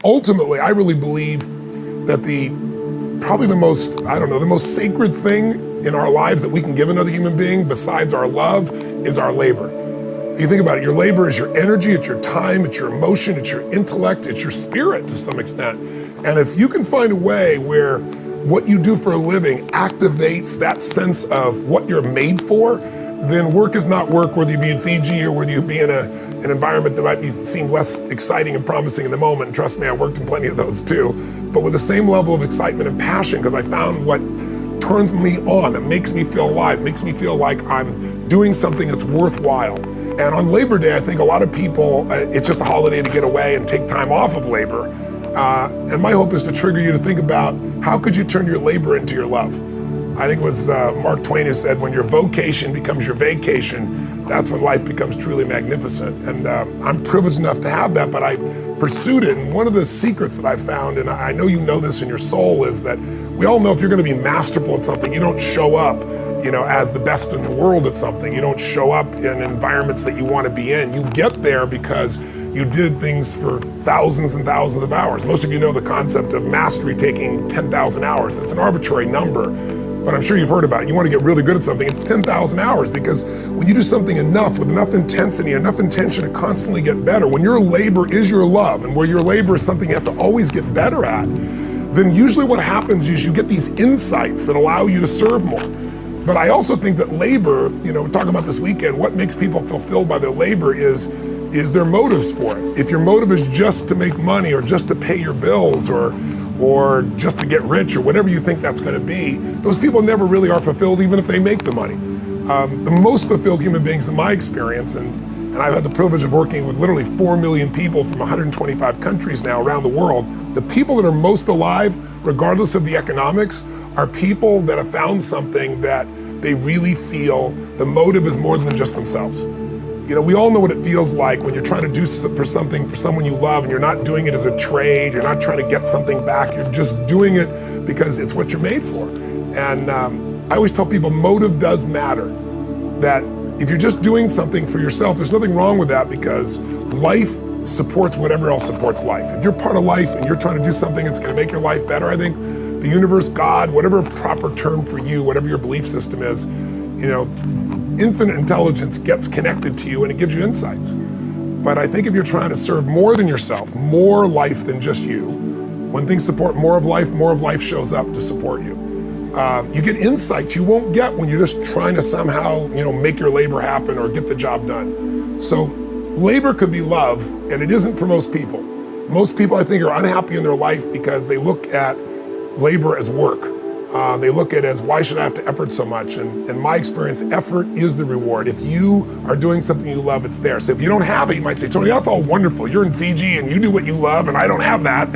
ultimately, I really believe that probably the most sacred thing in our lives that we can give another human being besides our love is our labor. You think about it, your labor is your energy, it's your time, it's your emotion, it's your intellect, it's your spirit to some extent. And if you can find a way where what you do for a living activates that sense of what you're made for, then work is not work, whether you be in Fiji or whether you be in an environment that might seem less exciting and promising in the moment. And trust me, I worked in plenty of those too, but with the same level of excitement and passion, because I found what turns me on, that makes me feel alive, makes me feel like I'm doing something that's worthwhile. And on Labor Day, I think a lot of people, it's just a holiday to get away and take time off of labor. And my hope is to trigger you to think about how could you turn your labor into your love? I think it was Mark Twain who said, when your vocation becomes your vacation, that's when life becomes truly magnificent. And I'm privileged enough to have that, but I pursued it. And one of the secrets that I found, and I know you know this in your soul, is that we all know if you're gonna be masterful at something, you don't show up as the best in the world at something. You don't show up in environments that you wanna be in. You get there because you did things for thousands and thousands of hours. Most of you know the concept of mastery taking 10,000 hours. It's an arbitrary number, but I'm sure you've heard about it. You want to get really good at something, it's 10,000 hours, because when you do something enough, with enough intensity, enough intention to constantly get better, when your labor is your love, and where your labor is something you have to always get better at, then usually what happens is you get these insights that allow you to serve more. But I also think that labor, we're talking about this weekend, what makes people fulfilled by their labor is their motives for it. If your motive is just to make money or just to pay your bills or just to get rich or whatever you think that's gonna be, those people never really are fulfilled even if they make the money. The most fulfilled human beings in my experience, and I've had the privilege of working with literally 4 million people from 125 countries now around the world, the people that are most alive, regardless of the economics, are people that have found something that they really feel the motive is more than just themselves. We all know what it feels like when you're trying to do for something for someone you love and you're not doing it as a trade, you're not trying to get something back, you're just doing it because it's what you're made for. And I always tell people motive does matter. That if you're just doing something for yourself, there's nothing wrong with that, because life supports whatever else supports life. If you're part of life and you're trying to do something that's gonna make your life better, I think the universe, God, whatever proper term for you, whatever your belief system is, infinite intelligence gets connected to you and it gives you insights. But I think if you're trying to serve more than yourself, more life than just you, when things support more of life shows up to support you. You get insights you won't get when you're just trying to somehow, make your labor happen or get the job done. So labor could be love, and it isn't for most people. Most people, I think, are unhappy in their life because they look at labor as work. They look at it as, why should I have to effort so much? And in my experience, effort is the reward. If you are doing something you love, it's there. So if you don't have it, you might say, Tony, that's all wonderful. You're in Fiji and you do what you love and I don't have that.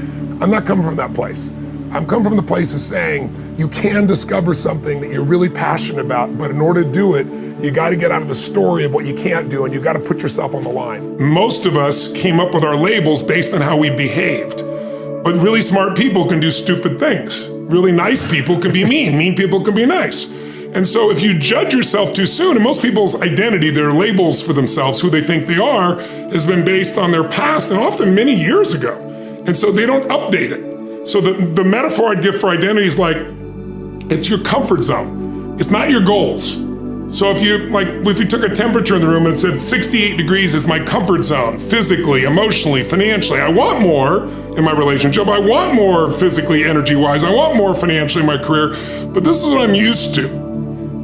I'm not coming from that place. I'm coming from the place of saying you can discover something that you're really passionate about, but in order to do it, you got to get out of the story of what you can't do, and you got to put yourself on the line. Most of us came up with our labels based on how we behaved. But really smart people can do stupid things. Really nice people can be mean. Mean people can be nice. And so if you judge yourself too soon, and most people's identity, their labels for themselves, who they think they are, has been based on their past, and often many years ago. And so they don't update it. So the metaphor I'd give for identity is like, it's your comfort zone. It's not your goals. So if you took a temperature in the room and it said 68 degrees is my comfort zone, physically, emotionally, financially, I want more in my relationship, I want more physically, energy-wise, I want more financially in my career, but this is what I'm used to.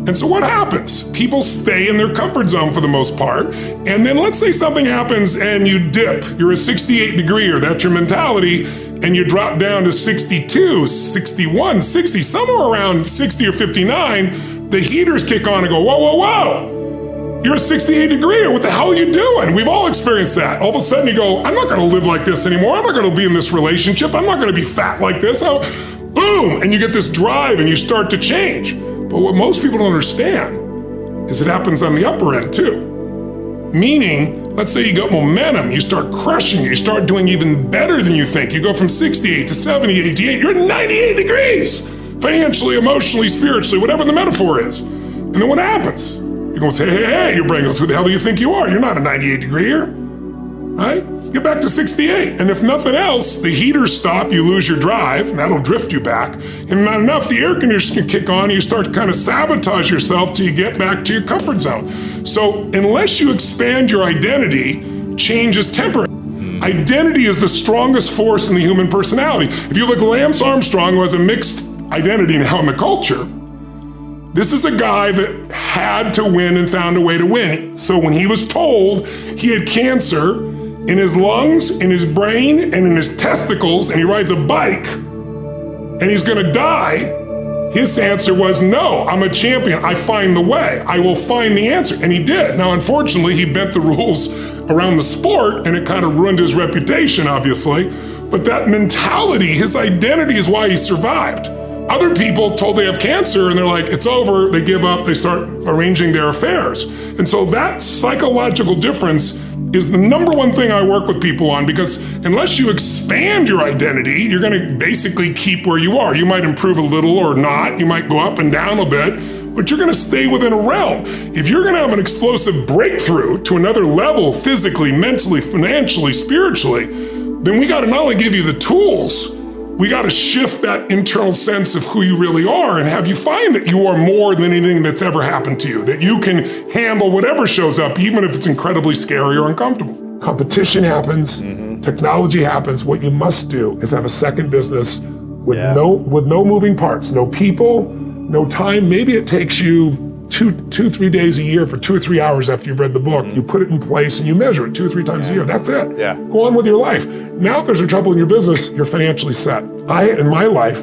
And so what happens? People stay in their comfort zone for the most part, and then let's say something happens and you dip, you're a 68 degreer, that's your mentality, and you drop down to 62, 61, 60, somewhere around 60 or 59, the heaters kick on and go, whoa, whoa, whoa. You're a 68 degreer, what the hell are you doing? We've all experienced that. All of a sudden you go, I'm not gonna live like this anymore. I'm not gonna be in this relationship. I'm not gonna be fat like this. Boom, and you get this drive and you start to change. But what most people don't understand is it happens on the upper end too. Meaning, let's say you got momentum, you start crushing it, you start doing even better than you think. You go from 68 to 70, 88, you're at 98 degrees. Financially, emotionally, spiritually, whatever the metaphor is. And then what happens? You're going to say, hey, your brain goes, who the hell do you think you are? You're not a 98 degreer, right? get back to 68. And if nothing else, the heaters stop, you lose your drive, and that'll drift you back. And not enough, the air conditioner can kick on, and you start to kind of sabotage yourself till you get back to your comfort zone. So unless you expand your identity, change is temporary. Identity is the strongest force in the human personality. If you look at Lance Armstrong, who has a mixed identity now in the culture, this is a guy that had to win and found a way to win. So when he was told he had cancer in his lungs, in his brain, and in his testicles, and he rides a bike, and he's gonna die, his answer was, no, I'm a champion. I find the way. I will find the answer. And he did. Now, unfortunately, he bent the rules around the sport, and it kind of ruined his reputation, obviously. But that mentality, his identity is why he survived. Other people told they have cancer and they're like, it's over, they give up, they start arranging their affairs. And so that psychological difference is the number one thing I work with people on, because unless you expand your identity, you're gonna basically keep where you are. You might improve a little or not, you might go up and down a bit, but you're gonna stay within a realm. If you're gonna have an explosive breakthrough to another level, physically, mentally, financially, spiritually, then we gotta not only give you the tools, we got to shift that internal sense of who you really are and have you find that you are more than anything that's ever happened to you, that you can handle whatever shows up, even if it's incredibly scary or uncomfortable. Competition happens, technology happens. What you must do is have a second business with no moving parts, no people, no time. Maybe it takes you 3 days a year for 2 or 3 hours after you've read the book. You put it in place and you measure it 2 or 3 times a year. That's it. Go on with your life. Now, if there's a trouble in your business, you're financially set. I, in my life,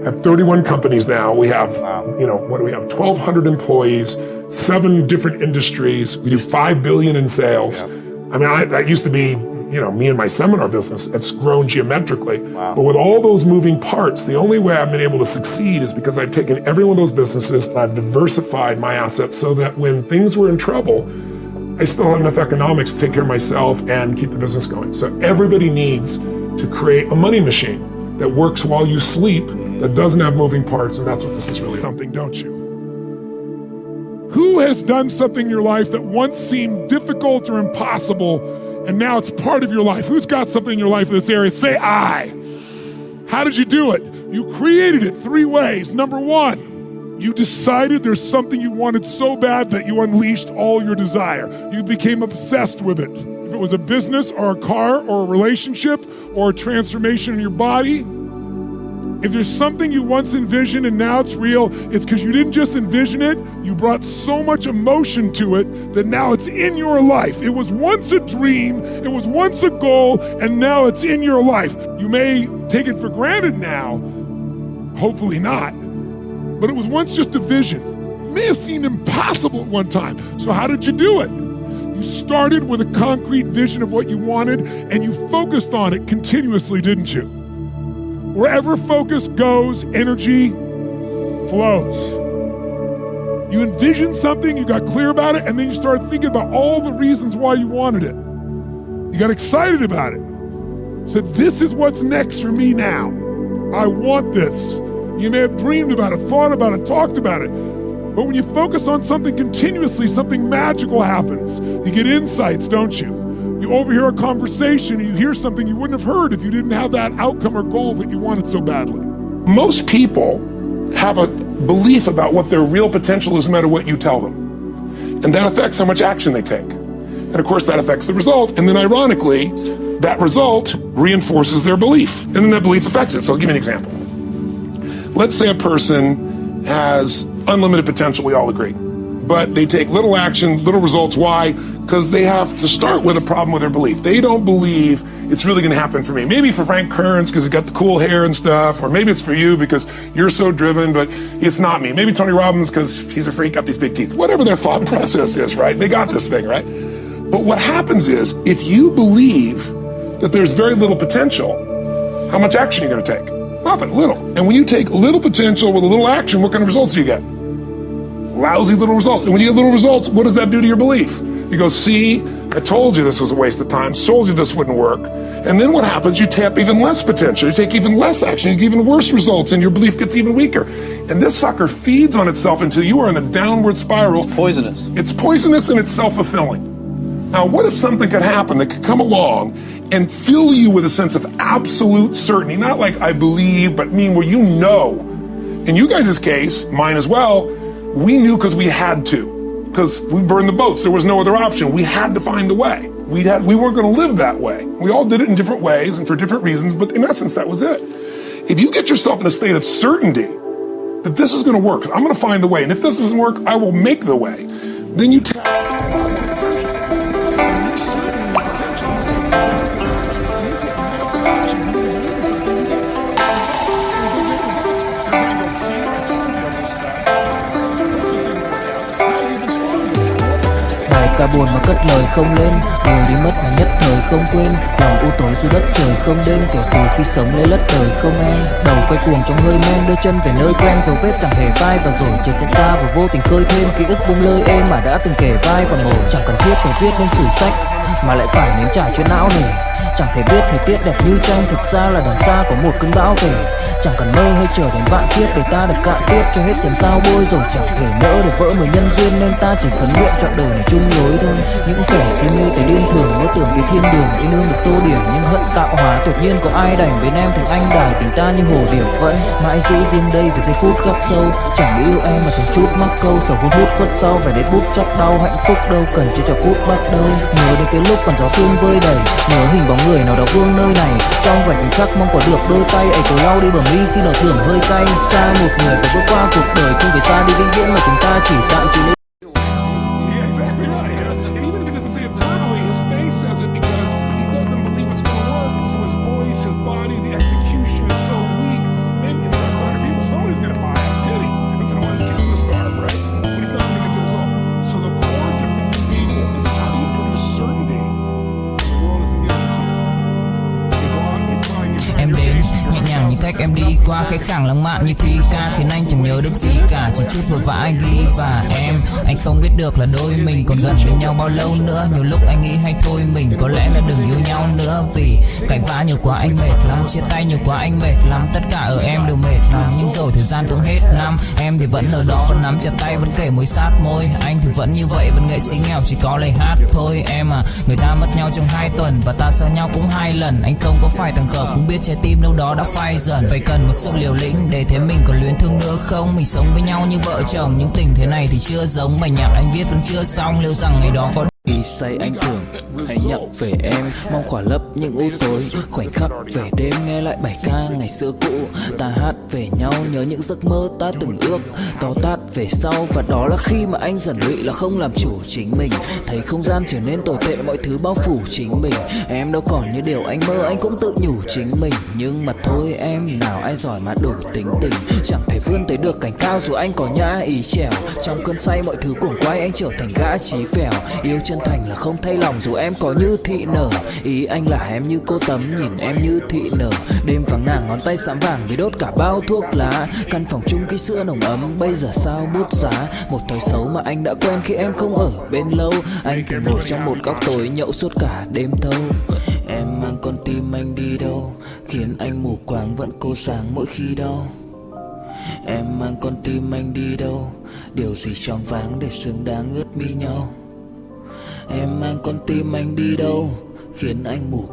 have 31 companies now. We have, what do we have? 1,200 employees, 7 different industries. We do $5 billion in sales. I mean, that used to be, me and my seminar business. It's grown geometrically. But with all those moving parts, the only way I've been able to succeed is because I've taken every one of those businesses and I've diversified my assets so that when things were in trouble, I still have enough economics to take care of myself and keep the business going. So everybody needs to create a money machine that works while you sleep, that doesn't have moving parts, and that's what this is really something, don't you? Who has done something in your life that once seemed difficult or impossible, and now it's part of your life? Who's got something in your life in this area? Say I. How did you do it? You created it 3 ways. Number 1, you decided there's something you wanted so bad that you unleashed all your desire. You became obsessed with it. If it was a business or a car or a relationship or a transformation in your body, if there's something you once envisioned and now it's real, it's because you didn't just envision it, you brought so much emotion to it that now it's in your life. It was once a dream, it was once a goal, and now it's in your life. You may take it for granted now, hopefully not, but it was once just a vision. It may have seemed impossible at one time. So how did you do it? You started with a concrete vision of what you wanted and you focused on it continuously, didn't you? Wherever focus goes, energy flows. You envisioned something, you got clear about it, and then you started thinking about all the reasons why you wanted it. You got excited about it. Said, this is what's next for me now. I want this. You may have dreamed about it, thought about it, talked about it. But when you focus on something continuously, something magical happens. You get insights, don't you? You overhear a conversation and you hear something you wouldn't have heard if you didn't have that outcome or goal that you wanted so badly. Most people have a belief about what their real potential is no matter what you tell them. And that affects how much action they take. And of course that affects the result. And then ironically, that result reinforces their belief. And then that belief affects it. So I'll give you an example. Let's say a person has unlimited potential, we all agree. But they take little action, little results. Why? Because they have to start with a problem with their belief. They don't believe it's really going to happen for me. Maybe for Frank Kearns because he's got the cool hair and stuff, or maybe it's for you because you're so driven, but it's not me. Maybe Tony Robbins because he's a freak, got these big teeth. Whatever their thought process is, right? They got this thing, right? But what happens is, if you believe that there's very little potential, how much action are you going to take? Nothing, little. And when you take little potential with a little action, what kind of results do you get? Lousy little results. And when you get little results, what does that do to your belief? You go, see, I told you this was a waste of time, told you this wouldn't work. And then what happens? You tap even less potential, you take even less action, you get even worse results, and your belief gets even weaker. And this sucker feeds on itself until you are in a downward spiral. It's poisonous. It's poisonous and it's self-fulfilling. Now, what if something could happen that could come along and fill you with a sense of absolute certainty? Not like I believe, but mean where you know. In you guys' case, mine as well, we knew because we had to. Because we burned the boats. There was no other option. We had to find a way. We weren't going to live that way. We all did it in different ways and for different reasons, but in essence, that was it. If you get yourself in a state of certainty that this is going to work, I'm going to find the way, and if this doesn't work, I will make the way, then you take Cả buồn mà cất lời không lên, đời đi mất mà nhất thời không quên. Lòng u tối dù đất trời không đêm, kể từ khi sống lấy lất đời không em. Đầu quay cuồng trong hơi men, đưa chân về nơi quen, dấu vết chẳng hề phai. Và rồi chợt nhận ra và vô tình khơi thêm ký ức bung lơi êm mà đã từng kể vai và ngồi. Chẳng cần thiết phải viết lên sử sách mà lại phải nếm trải chuyện não nề. Chẳng thể biết thời tiết đẹp như tranh, thực ra là đằng xa có một cơn bão về. Chẳng cần mơ hay chờ đến vạn kiếp để ta được cạn tiếp cho hết tiền giao bôi. Rồi chẳng thể nỡ để vỡ mười nhân duyên, nên ta chỉ khấn nguyện chọn đời này chung lối thôi. Những kẻ si mê tới điên thường mơ tưởng cái thiên đường yêu nương được tô điểm, nhưng hận tạo hóa tuyệt nhiên có ai đành bên em thành anh đài tình ta như hồ điệp vẫn mãi giữ riêng đây về giây phút khắc sâu. Chẳng yêu em mà từng chút mắc câu sầu hôn hút khuất sau phải đến bút chắp đau hạnh phúc đâu cần chỉ cho phút bắt đầu. Nhớ đến cái lúc còn gió sương vơi đầy, nhớ hình bóng người nào đó vương nơi này. Trong vạch khắc mong có được đôi tay ấy cầu lau đi bờ mi khi nở thưởng hơi cay. Xa một người phải bước qua cuộc đời không phải xa đi vĩnh viễn mà chúng ta chỉ tạm chỉ lấy. Em đi qua cái khoảng lãng mạn như thi ca khiến anh chẳng nhớ được gì cả, chỉ chút vội vã anh ghi và anh không biết được là đôi mình còn gần bên nhau bao lâu nữa. Nhiều lúc anh nghĩ hay thôi mình có lẽ là đừng yêu nhau nữa, vì cãi vã nhiều quá anh mệt lắm, chia tay nhiều quá anh mệt lắm, tất cả ở em đều mệt lắm. Nhưng rồi thời gian cũng hết năm, em thì vẫn ở đó vẫn nắm chặt tay vẫn kể môi sát môi. Anh thì vẫn như vậy vẫn nghệ sĩ nghèo chỉ có lời hát thôi. Em à, người ta mất nhau trong 2 tuần và ta xa nhau cũng 2 lần. Anh không có phải thằng khờ cũng biết trái tim đâu đó đã phai dần. Phải cần một sự liều lĩnh để thấy mình còn luyến thương nữa không. Mình sống với nhau như vợ chồng nhưng tình thế này thì chưa giống. Bài nhạc anh viết vẫn chưa xong, liệu rằng ngày đó có khi say anh thường hãy nhận về em, mong khỏa lấp những u tối khoảnh khắc về đêm. Nghe lại bài ca ngày xưa cũ ta hát về nhau, nhớ những giấc mơ ta từng ước to tát về sau. Và đó là khi mà anh dần lụy là không làm chủ chính mình, thấy không gian trở nên tồi tệ, mọi thứ bao phủ chính mình. Em đâu còn như điều anh mơ, anh cũng tự nhủ chính mình. Nhưng mà thôi em, nào ai giỏi mà đủ tính tình, chẳng thể vươn tới được cảnh cao dù anh có nhã ý trèo. Trong cơn say mọi thứ cuồng quay anh trở thành gã chí phèo. Yêu chân thành là không thay lòng dù em có như thị nở. Ý anh là em như cô tấm nhìn em như thị nở. Đêm vắng nàng ngón tay xám vàng vì đốt cả bao thuốc lá. Căn phòng chung ký sữa nồng ấm bây giờ sao bút giá. Một thói xấu mà anh đã quen khi em không ở bên lâu. Anh từng ngồi trong một góc tối nhậu suốt cả đêm thâu. Em mang con tim anh đi đâu, khiến anh mù quáng vẫn cô sáng mỗi khi đau. Em mang con tim anh đi đâu, điều gì choáng váng để xứng đáng ướt mi nhau. Em mang con tim anh đi đâu, khiến anh mù